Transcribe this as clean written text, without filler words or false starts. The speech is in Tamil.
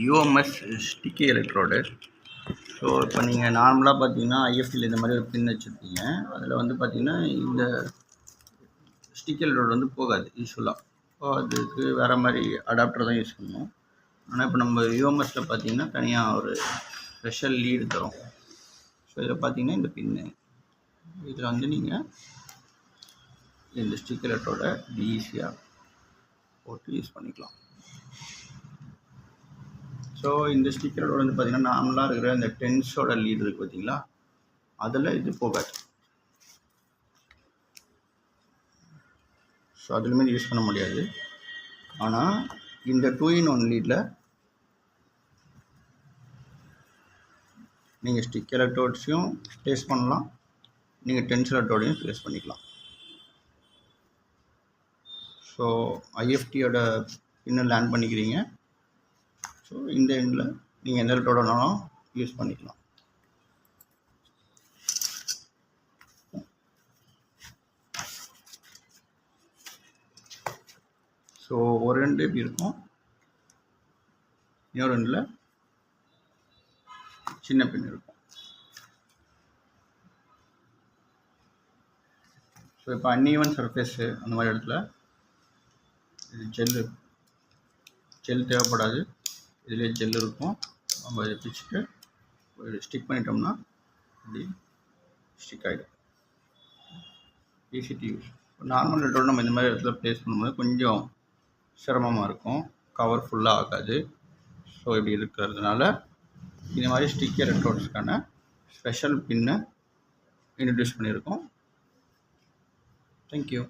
UMS sticky electrode. ஸோ இப்போ நீங்கள் நார்மலாக பார்த்தீங்கன்னா ஐஎஃப்டியில் இந்த மாதிரி ஒரு பின் வச்சுருப்பீங்க. அதில் வந்து பார்த்தீங்கன்னா இந்த ஸ்டிக்கி எலக்ட்ரோடு வந்து போகாது யூஸ்வலாக. ஸோ அதுக்கு வேறு மாதிரி அடாப்டர் தான் யூஸ் பண்ணணும். ஆனால் இப்போ நம்ம யூஎம்எஸில் பார்த்தீங்கன்னா தனியாக ஒரு ஸ்பெஷல் லீடு தரும். ஸோ இதில் பார்த்தீங்கன்னா இந்த பின்னு இதில் வந்து நீங்கள் இந்த ஸ்டிக்கி எலக்ட்ரோட ஈஸியாக போட்டு யூஸ் பண்ணிக்கலாம். ஸோ இந்த ஸ்டிக்கரோட வந்து பார்த்திங்கன்னா நார்மலாக இருக்கிற இந்த டென்ஸோட லீடு இருக்குது பார்த்தீங்களா, அதில் இது போகாது. ஸோ அதுலேயுமே யூஸ் பண்ண முடியாது. ஆனால் இந்த 2-in-1 லீடில் நீங்கள் ஸ்டிக் எலக்ட்ரோட்ஸையும் ப்ளேஸ் பண்ணலாம், நீங்கள் டென்ஸ் எலக்ட்ரோடையும் ப்ளேஸ் பண்ணிக்கலாம். ஸோ ஐஎஃப்டியோட பின்னை லேண்ட் பண்ணிக்கிறீங்க. ஸோ இந்த எண்டில் நீங்கள் எந்த எலக்ட்ரோடானாலும் யூஸ் பண்ணிக்கலாம். ஸோ ஒரு ரெண்டு இப்படி இருக்கும், இன்னொரு ரெண்டில் சின்ன பின் இருக்கும். ஸோ இப்போ அன்ஈவன் சர்ஃபேஸு அந்த மாதிரி இடத்துல இது ஜெல் தேவைப்படாது, இதிலே ஜெல் இருக்கும். நம்ம இதை பிச்சுட்டு ஸ்டிக் பண்ணிட்டோம்னா இப்படி ஸ்டிக் ஆகிடும். Easy to use. Normal electrode நம்ம இந்த மாதிரி இடத்துல ப்ளேஸ் பண்ணும்போது கொஞ்சம் சிரமமாக இருக்கும், கவர் ஃபுல்லாக ஆகாது. ஸோ இப்படி இருக்கிறதுனால இந்த மாதிரி ஸ்டிக் எலக்ட்ரோட்ஸ்க்கான ஸ்பெஷல் பின்னை இன்ட்ரடியூஸ் பண்ணியிருக்கோம். தேங்க்யூ.